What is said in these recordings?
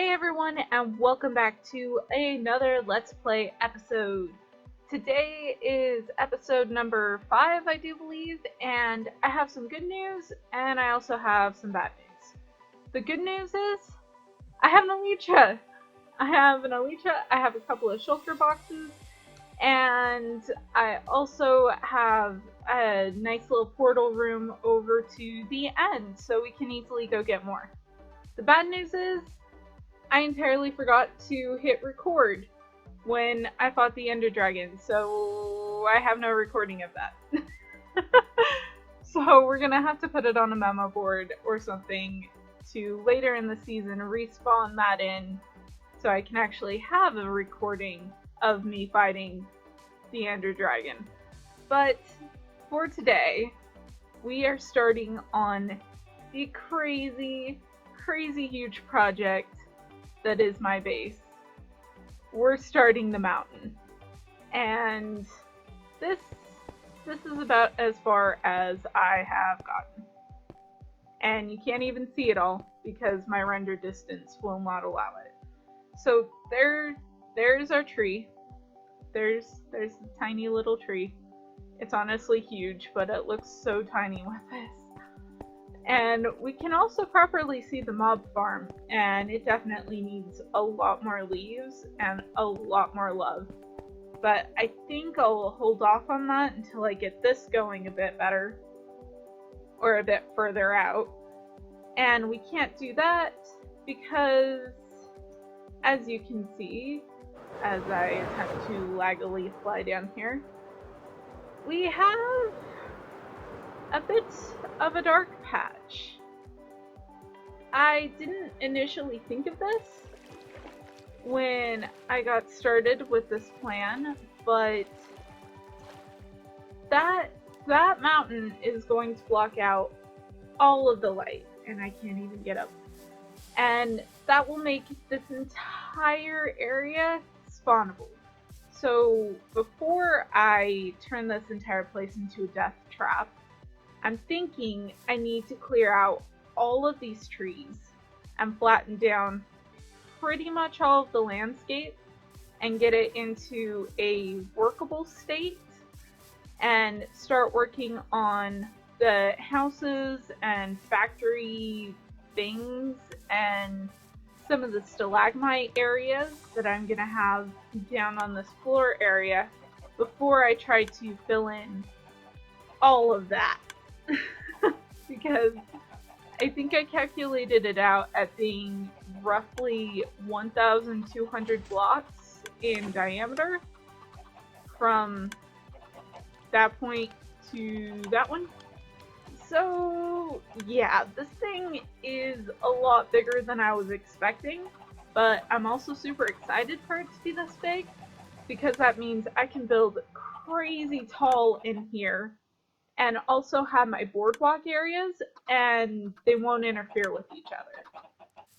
Hey everyone, and welcome back to another Let's Play episode. Today is episode number 5, I do believe, and I have some good news, and I also have some bad news. The good news is, I have an Elytra! I have a couple of shulker boxes, and I also have a nice little portal room over to the end, so we can easily go get more. The bad news is, I entirely forgot to hit record when I fought the Ender Dragon, so I have no recording of that. So we're gonna have to put it on a memo board or something to later in the season respawn that in so I can actually have a recording of me fighting the Ender Dragon. But for today, we are starting on the crazy huge project that is my base. We're starting the mountain, and this is about as far as I have gotten, and you can't even see it all because my render distance will not allow it. So there's our tree. There's a tiny little tree. It's honestly huge, but it looks so tiny with this. And we can also properly see the mob farm, and it definitely needs a lot more leaves and a lot more love. But I think I'll hold off on that until I get this going a bit better, or a bit further out. And we can't do that because, as you can see, as I attempt to laggily fly down here, we have a bit of a dark patch. I didn't initially think of this when I got started with this plan, but that mountain is going to block out all of the light, and I can't even get up. And that will make this entire area spawnable. So before I turn this entire place into a death trap, I'm thinking I need to clear out all of these trees and flatten down pretty much all of the landscape and get it into a workable state and start working on the houses and factory things and some of the stalagmite areas that I'm gonna have down on this floor area before I try to fill in all of that. Because I think I calculated it out at being roughly 1,200 blocks in diameter from that point to that one. So yeah, this thing is a lot bigger than I was expecting, but I'm also super excited for it to be this big because that means I can build crazy tall in here and also have my boardwalk areas, and they won't interfere with each other.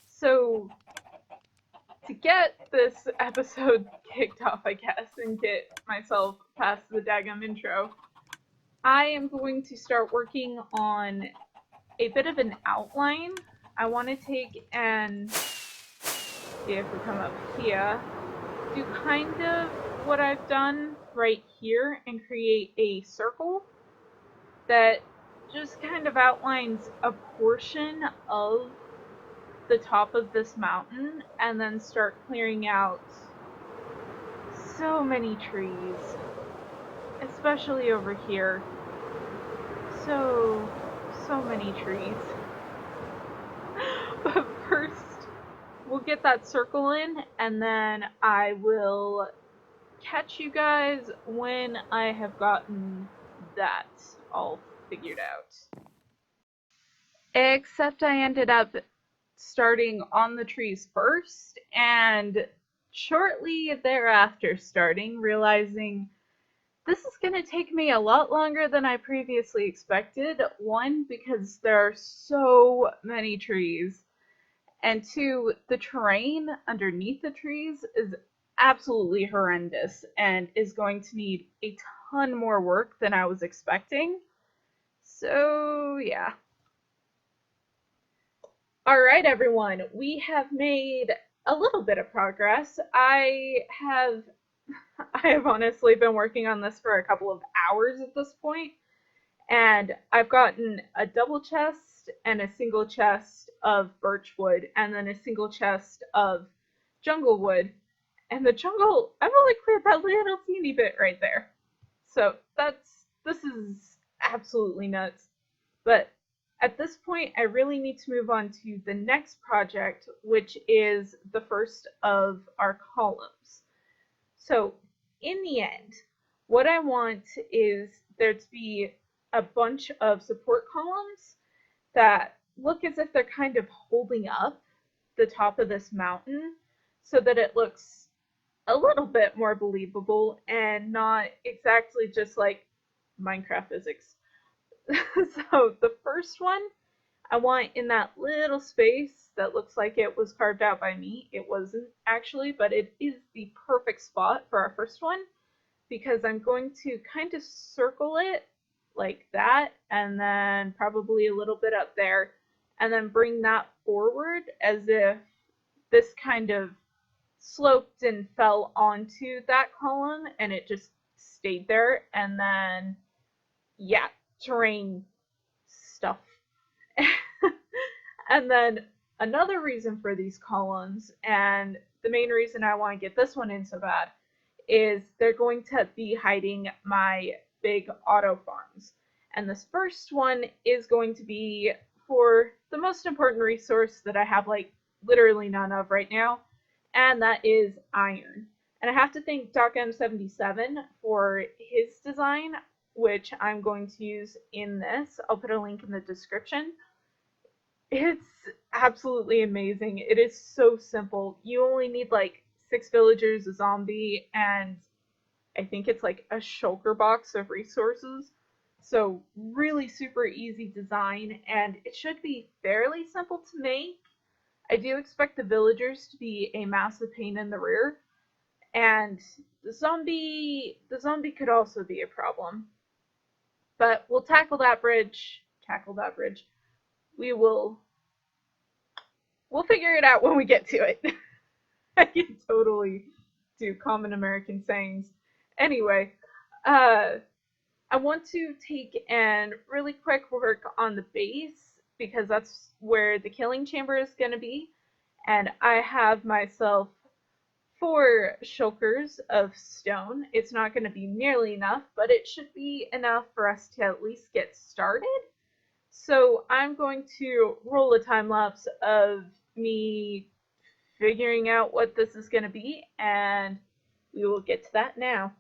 So, to get this episode kicked off, I guess, and get myself past the daggum intro, I am going to start working on a bit of an outline. I want to take and, see if we come up here, do kind of what I've done right here and create a circle that just kind of outlines a portion of the top of this mountain and then start clearing out so many trees, especially over here. So many trees. But first, we'll get that circle in, and then I will catch you guys when I have gotten that all figured out. Except I ended up starting on the trees first, and shortly thereafter realizing this is going to take me a lot longer than I previously expected. One, because there are so many trees, and two, the terrain underneath the trees is absolutely horrendous and is going to need a ton more work than I was expecting. So yeah. Alright everyone, we have made a little bit of progress. I have honestly been working on this for a couple of hours at this point, and I've gotten a double chest and a single chest of birch wood, and then a single chest of jungle wood. And the jungle, I've only cleared that little teeny bit right there. So this is absolutely nuts. But at this point, I really need to move on to the next project, which is the first of our columns. So in the end, what I want is there to be a bunch of support columns that look as if they're kind of holding up the top of this mountain so that it looks a little bit more believable and not exactly just like Minecraft physics. So the first one I want in that little space that looks like it was carved out by me. It wasn't actually, but it is the perfect spot for our first one because I'm going to kind of circle it like that and then probably a little bit up there and then bring that forward as if this kind of sloped and fell onto that column and it just stayed there. And then, yeah, terrain stuff. And then another reason for these columns, and the main reason I want to get this one in so bad, is they're going to be hiding my big auto farms. And this first one is going to be for the most important resource that I have like literally none of right now, and that is iron. And I have to thank DocM77 for his design, which I'm going to use in this. I'll put a link in the description. It's absolutely amazing. It is so simple. You only need like 6 villagers, a zombie, and I think it's like a shulker box of resources. So really super easy design, and it should be fairly simple to make. I do expect the villagers to be a massive pain in the rear, and the zombie could also be a problem. But we'll tackle that bridge. We'll figure it out when we get to it. I can totally do common American sayings. Anyway, I want to take and really quick work on the base because that's where the killing chamber is going to be. And I have myself 4 shulkers of stone. It's not going to be nearly enough, but it should be enough for us to at least get started. So I'm going to roll a time lapse of me figuring out what this is going to be, and we will get to that now.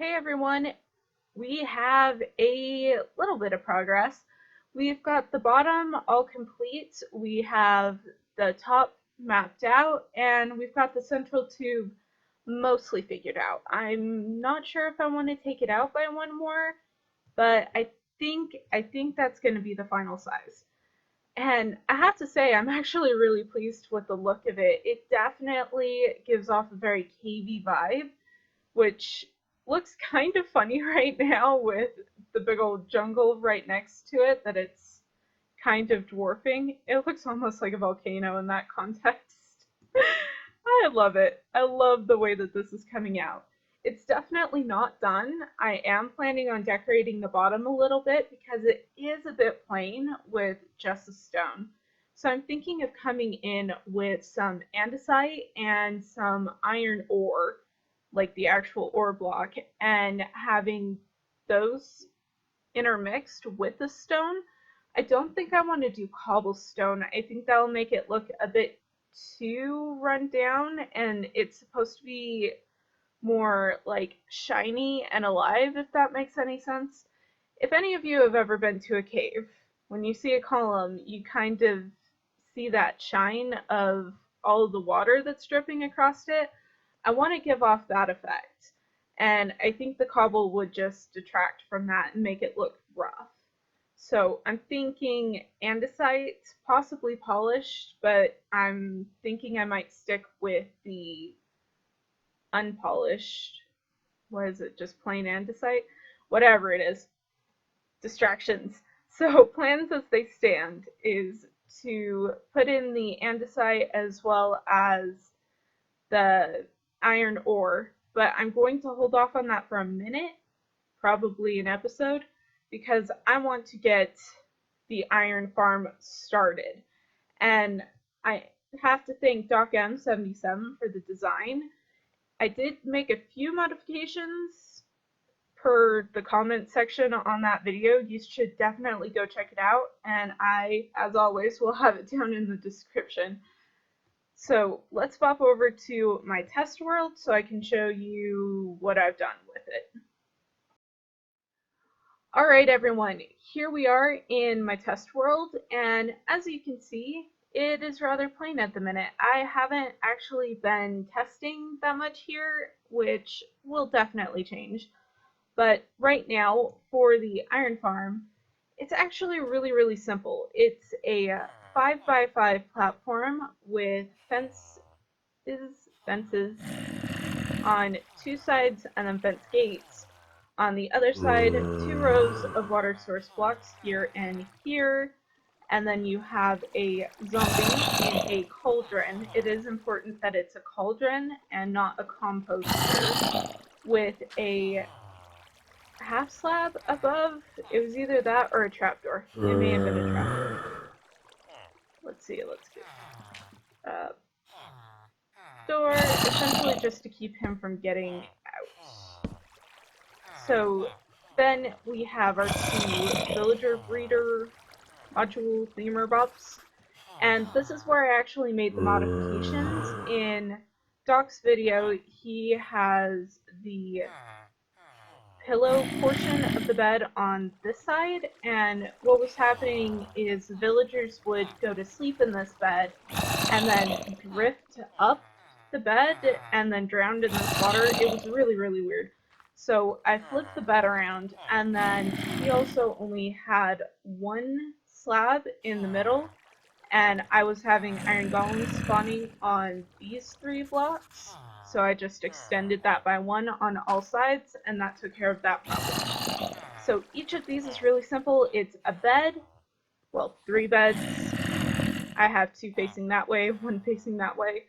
Hey everyone, we have a little bit of progress. We've got the bottom all complete, we have the top mapped out, and we've got the central tube mostly figured out. I'm not sure if I want to take it out by one more, but I think that's going to be the final size. And I have to say, I'm actually really pleased with the look of it. It definitely gives off a very cavey vibe, which looks kind of funny right now with the big old jungle right next to it that it's kind of dwarfing. It looks almost like a volcano in that context. I love it. I love the way that this is coming out. It's definitely not done. I am planning on decorating the bottom a little bit because it is a bit plain with just a stone. So I'm thinking of coming in with some andesite and some iron ore, like the actual ore block, and having those intermixed with the stone. I don't think I want to do cobblestone. I think that'll make it look a bit too run down, and it's supposed to be more like shiny and alive, if that makes any sense. If any of you have ever been to a cave, when you see a column, you kind of see that shine of all of the water that's dripping across it. I want to give off that effect. And I think the cobble would just detract from that and make it look rough. So I'm thinking andesite, possibly polished, but I'm thinking I might stick with the unpolished. What is it? Just plain andesite? Whatever it is. Distractions. So plans as they stand is to put in the andesite as well as the iron ore, but I'm going to hold off on that for a minute, probably an episode, because I want to get the iron farm started. And I have to thank Doc M77 for the design. I did make a few modifications per the comment section on that video. You should definitely go check it out, and I, as always, will have it down in the description. So let's pop over to my test world so I can show you what I've done with it. Alright everyone, here we are in my test world, and as you can see, it is rather plain at the minute. I haven't actually been testing that much here, which will definitely change. But right now, for the iron farm, it's actually really simple. It's a 5x5 platform with fences on two sides and then fence gates. On the other side, 2 rows of water source blocks here and here. And then you have a zombie in a cauldron. It is important that it's a cauldron and not a composter, with a half slab above. It was either that or a trapdoor. It may have been a trapdoor. Let's see, let's get door, essentially just to keep him from getting out. So then we have our 2 villager breeder module thingamabobs, and this is where I actually made the modifications. In Doc's video, he has the pillow portion of the bed on this side, and what was happening is the villagers would go to sleep in this bed and then drift up the bed and then drowned in this water. It was really weird. So I flipped the bed around, and then he also only had 1 slab in the middle, and I was having iron golems spawning on these 3 blocks. So I just extended that by 1 on all sides, and that took care of that problem. So each of these is really simple. It's a bed, well, 3 beds. I have 2 facing that way, 1 facing that way.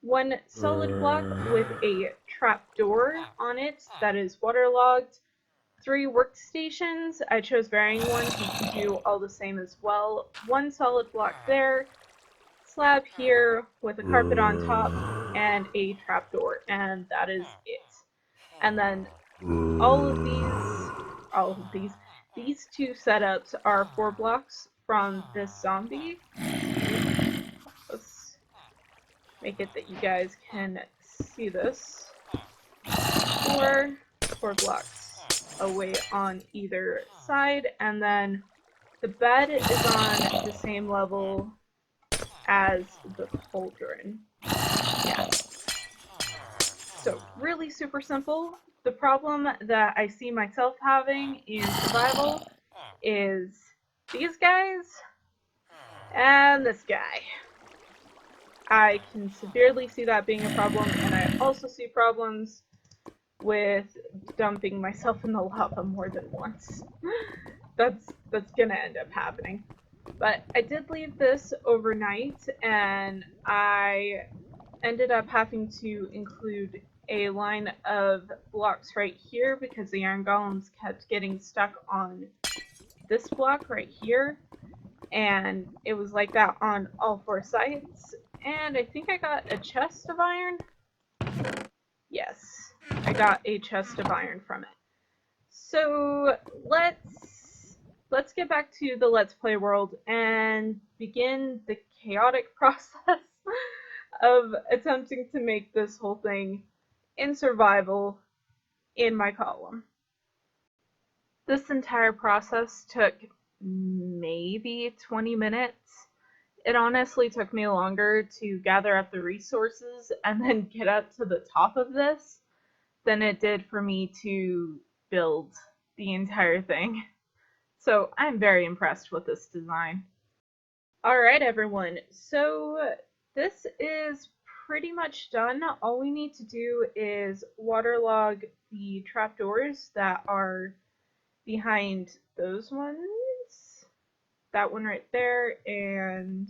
1 solid block with a trapdoor on it that is waterlogged. 3 workstations. I chose varying ones. You can do all the same as well. 1 solid block there. Slab here with a carpet on top and a trapdoor, and that is it. And then these 2 setups are 4 blocks from this zombie. Let's make it that you guys can see this. 4, 4 blocks away on either side, and then the bed is on the same level as the cauldron. Yeah. So really super simple. The problem that I see myself having in survival is these guys and this guy. I can severely see that being a problem, and I also see problems with dumping myself in the lava more than once. That's gonna end up happening. But I did leave this overnight, and I ended up having to include a line of blocks right here because the iron golems kept getting stuck on this block right here, and it was like that on all 4 sides. And I think I got a chest of iron. Yes, I got a chest of iron from it. So let's get back to the Let's Play world and begin the chaotic process of attempting to make this whole thing in survival in my column. This entire process took maybe 20 minutes. It honestly took me longer to gather up the resources and then get up to the top of this than it did for me to build the entire thing. So I'm very impressed with this design. Alright everyone, so this is pretty much done. All we need to do is waterlog the trapdoors that are behind those ones. That one right there, and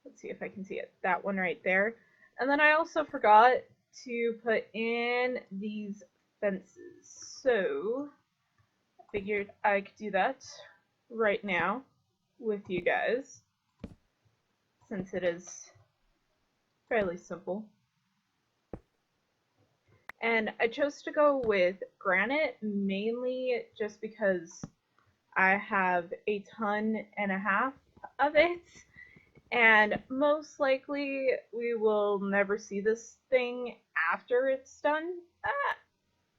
let's see if I can see it. That one right there. And then I also forgot to put in these fences. So I figured I could do that right now with you guys, since it is fairly simple. And I chose to go with granite mainly just because I have a ton and a half of it, and most likely we will never see this thing after it's done. Ah,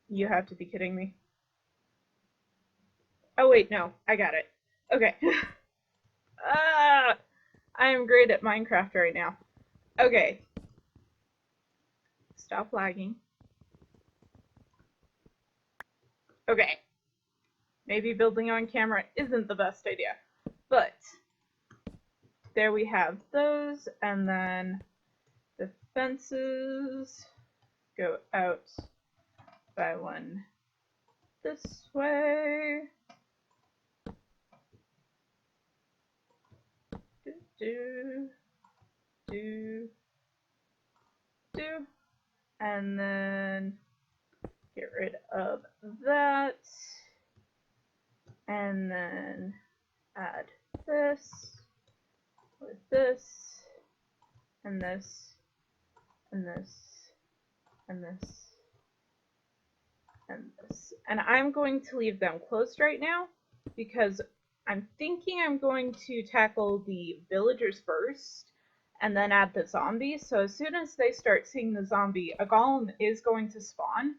you have to be kidding me. Oh wait, no, I got it. Okay. I am great at Minecraft right now. Okay. Stop lagging. Okay. Maybe building on camera isn't the best idea, but there we have those, and then the fences go out by one this way. And then get rid of that, and then add this with this, and this, and this, and this, and this. And I'm going to leave them closed right now because I'm thinking I'm going to tackle the villagers first and then add the zombies. So as soon as they start seeing the zombie, a golem is going to spawn.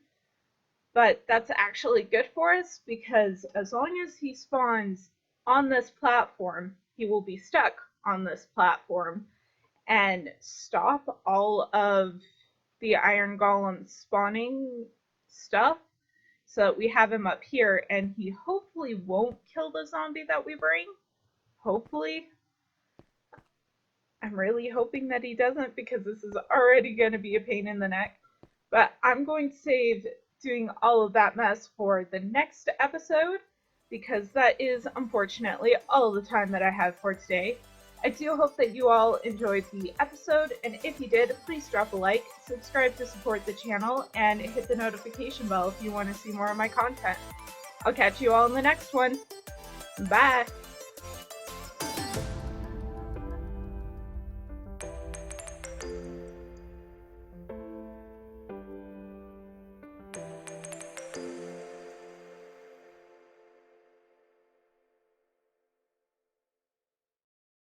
But that's actually good for us because as long as he spawns on this platform, he will be stuck on this platform and stop all of the iron golem spawning stuff, so that we have him up here and he hopefully won't kill the zombie that we bring. Hopefully. I'm really hoping that he doesn't because this is already going to be a pain in the neck. But I'm going to save doing all of that mess for the next episode because that is unfortunately all the time that I have for today. I do hope that you all enjoyed the episode, and if you did, please drop a like, subscribe to support the channel, and hit the notification bell if you want to see more of my content. I'll catch you all in the next one. Bye!